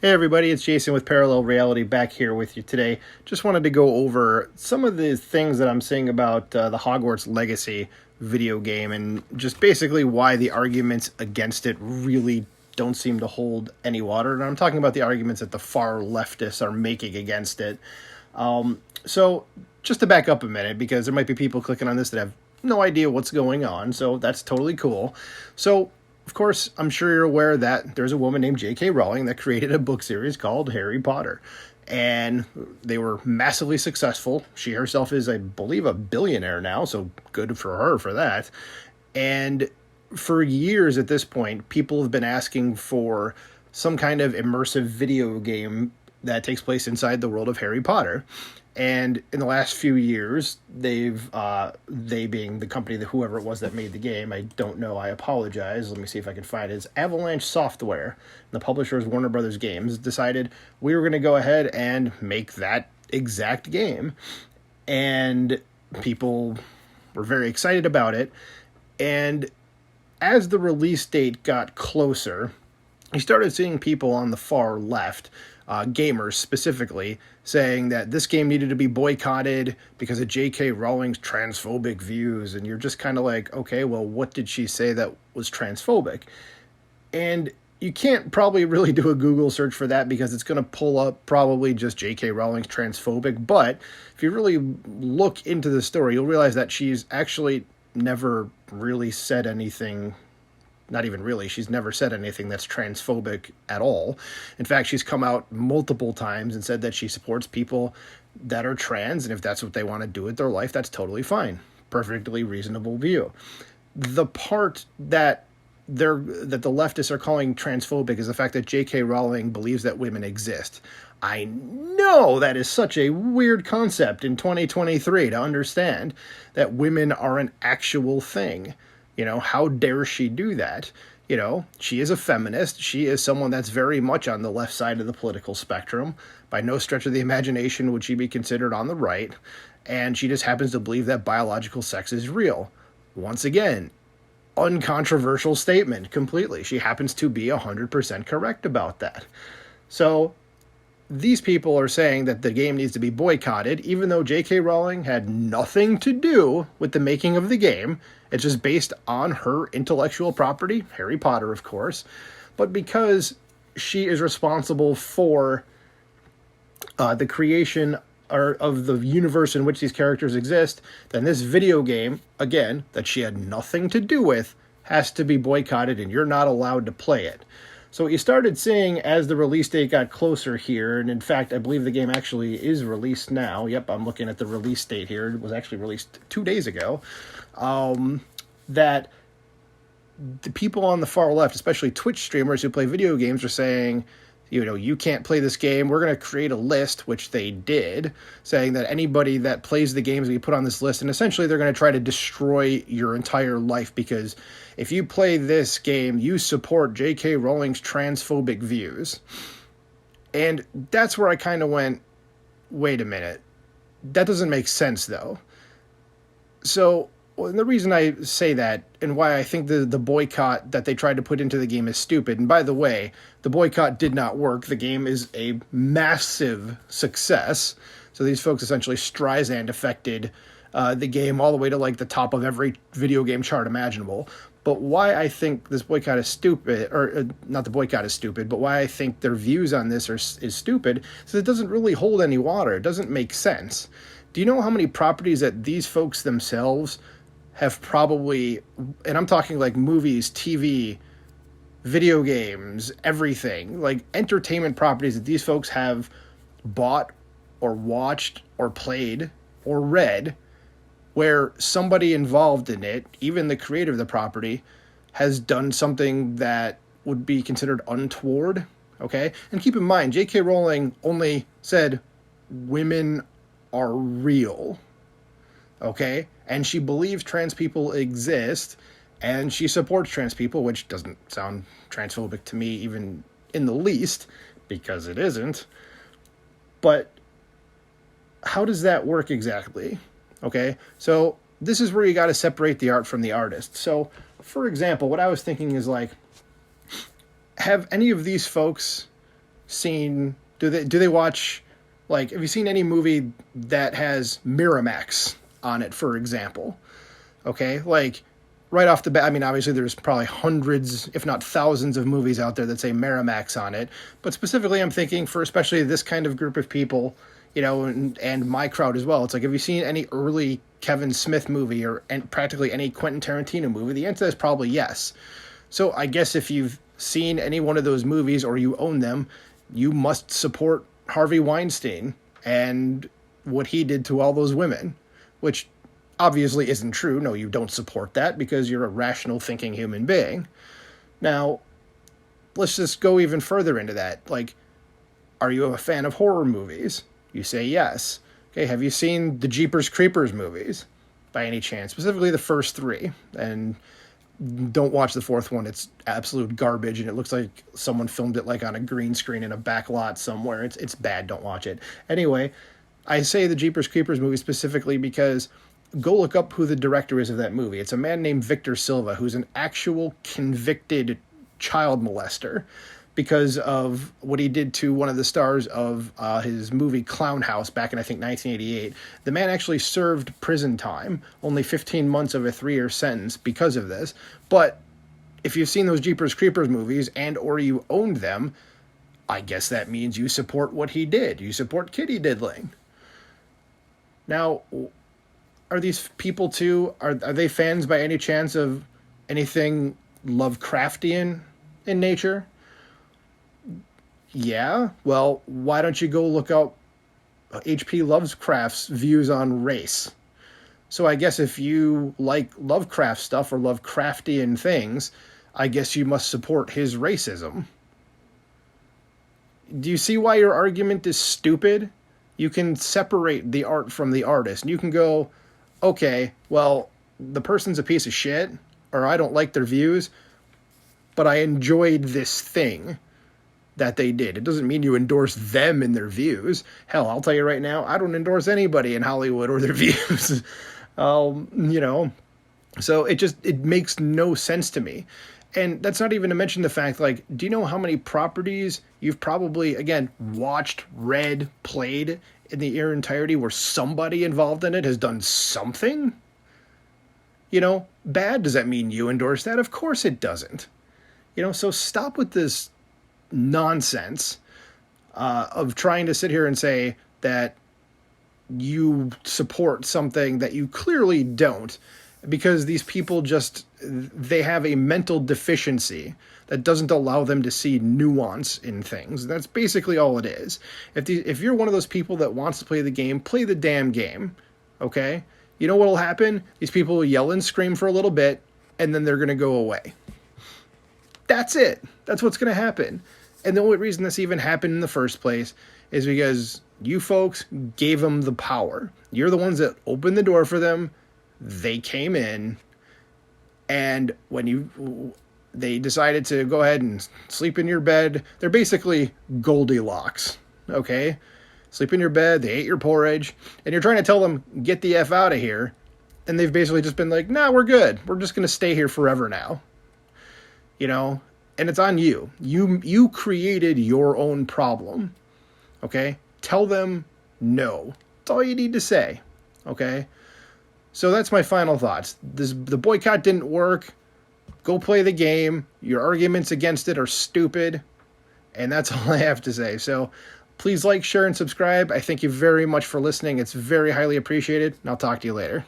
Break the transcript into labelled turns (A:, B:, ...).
A: Hey everybody, it's Jason with Parallel Reality back here with you today. Just wanted to go over some of the things that I'm seeing about the Hogwarts Legacy video game and just basically why the arguments against it really don't seem to hold any water. And I'm talking about the arguments that the far leftists are making against it. So just to back up a minute, because there might be people clicking on this that have no idea what's going on, so that's totally cool. So of course, I'm sure you're aware that there's a woman named J.K. Rowling that created a book series called Harry Potter. And they were massively successful. She herself is, I believe, a billionaire now, so good for her for that. And for years at this point, people have been asking for some kind of immersive video game that takes place inside the world of Harry Potter. And in the last few years, they being the company that whoever it was that made the game, I don't know, I apologize. Let me see if I can find it. It's Avalanche Software. The publisher is Warner Brothers Games. Decided we were going to go ahead and make that exact game. And people were very excited about it. And as the release date got closer, you started seeing people on the far left, gamers specifically, saying that this game needed to be boycotted because of J.K. Rowling's transphobic views. And you're just kind of like, okay, well, what did she say that was transphobic? And you can't probably really do a Google search for that because it's going to pull up probably just J.K. Rowling's transphobic. But if you really look into the story, you'll realize that she's actually never really said anything. Not even really. She's never said anything that's transphobic at all. In fact, she's come out multiple times and said that she supports people that are trans, and if that's what they want to do with their life, that's totally fine. Perfectly reasonable view. The part that the leftists are calling transphobic is the fact that J.K. Rowling believes that women exist. I know that is such a weird concept in 2023 to understand that women are an actual thing. You know, how dare she do that? You know, she is a feminist. She is someone that's very much on the left side of the political spectrum. By no stretch of the imagination would she be considered on the right. And she just happens to believe that biological sex is real. Once again, uncontroversial statement completely. She happens to be 100% correct about that. So these people are saying that the game needs to be boycotted, even though J.K. Rowling had nothing to do with the making of the game. It's just based on her intellectual property, Harry Potter, of course. But because she is responsible for the creation of the universe in which these characters exist, then this video game, again, that she had nothing to do with, has to be boycotted and you're not allowed to play it. So what you started seeing as the release date got closer here, and in fact, I believe the game actually is released now. Yep, I'm looking at the release date here. It was actually released 2 days ago. That the people on the far left, especially Twitch streamers who play video games, are saying, you know, you can't play this game. We're going to create a list, which they did, saying that anybody that plays the games we put on this list, and essentially they're going to try to destroy your entire life because if you play this game, you support J.K. Rowling's transphobic views. And that's where I kind of went, wait a minute. That doesn't make sense, though. So the reason I say that and why I think the boycott that they tried to put into the game is stupid, and by the way, the boycott did not work. The game is a massive success. So these folks essentially Streisand affected the game all the way to like the top of every video game chart imaginable. But why I think this boycott is stupid, or not the boycott is stupid, but why I think their views on this is stupid, is it doesn't really hold any water. It doesn't make sense. Do you know how many properties that these folks themselves have probably, and I'm talking like movies, TV, video games, everything, like entertainment properties that these folks have bought or watched or played or read, where somebody involved in it, even the creator of the property, has done something that would be considered untoward, okay? And keep in mind, J.K. Rowling only said women are real, okay? And she believes trans people exist, and she supports trans people, which doesn't sound transphobic to me even in the least, because it isn't. But how does that work exactly? Okay, so this is where you got to separate the art from the artist. So, for example, what I was thinking is like, have any of these folks seen, do they watch, like, have you seen any movie that has Miramax on it, for example? Okay, like, right off the bat, I mean, obviously there's probably hundreds, if not thousands of movies out there that say Miramax on it, but specifically I'm thinking for especially this kind of group of people, and my crowd as well. It's like, have you seen any early Kevin Smith movie and practically any Quentin Tarantino movie? The answer is probably yes. So I guess if you've seen any one of those movies or you own them, you must support Harvey Weinstein and what he did to all those women, which obviously isn't true. No, you don't support that because you're a rational thinking human being. Now, let's just go even further into that. Like, are you a fan of horror movies? You say yes. Okay, have you seen the Jeepers Creepers movies by any chance? Specifically the first three. And don't watch the fourth one. It's absolute garbage, and it looks like someone filmed it like on a green screen in a back lot somewhere. It's bad. Don't watch it. Anyway, I say the Jeepers Creepers movie specifically because go look up who the director is of that movie. It's a man named Victor Silva, who's an actual convicted child molester because of what he did to one of the stars of his movie Clown House back in, I think, 1988. The man actually served prison time, only 15 months of a 3-year sentence because of this. But if you've seen those Jeepers Creepers movies and or you owned them, I guess that means you support what he did. You support kitty diddling. Now, are these people too, are they fans by any chance of anything Lovecraftian in nature? Yeah, well, why don't you go look up H.P. Lovecraft's views on race? So I guess if you like Lovecraft stuff or Lovecraftian things, I guess you must support his racism. Do you see why your argument is stupid? You can separate the art from the artist, and you can go, okay, well, the person's a piece of shit, or I don't like their views, but I enjoyed this thing that they did. It doesn't mean you endorse them in their views. Hell, I'll tell you right now, I don't endorse anybody in Hollywood or their views. So it makes no sense to me. And that's not even to mention the fact, like, do you know how many properties you've probably, again, watched, read, played in the entirety where somebody involved in it has done something? Bad, does that mean you endorse that? Of course it doesn't. So stop with this nonsense of trying to sit here and say that you support something that you clearly don't, because these people they have a mental deficiency that doesn't allow them to see nuance in things. That's basically all it is. If you're one of those people that wants to play the game, play the damn game, okay? You know what'll happen? These people will yell and scream for a little bit, and then they're going to go away. That's it. That's what's going to happen. And the only reason this even happened in the first place is because you folks gave them the power. You're the ones that opened the door for them. They came in, and when they decided to go ahead and sleep in your bed, they're basically Goldilocks, okay? Sleep in your bed, they ate your porridge, and you're trying to tell them, get the F out of here, and they've basically just been like, nah, we're good. We're just going to stay here forever now. And it's on you. You created your own problem, okay? Tell them no. That's all you need to say, okay? So that's my final thoughts. The boycott didn't work. Go play the game. Your arguments against it are stupid. And that's all I have to say. So please like, share, and subscribe. I thank you very much for listening. It's very highly appreciated, and I'll talk to you later.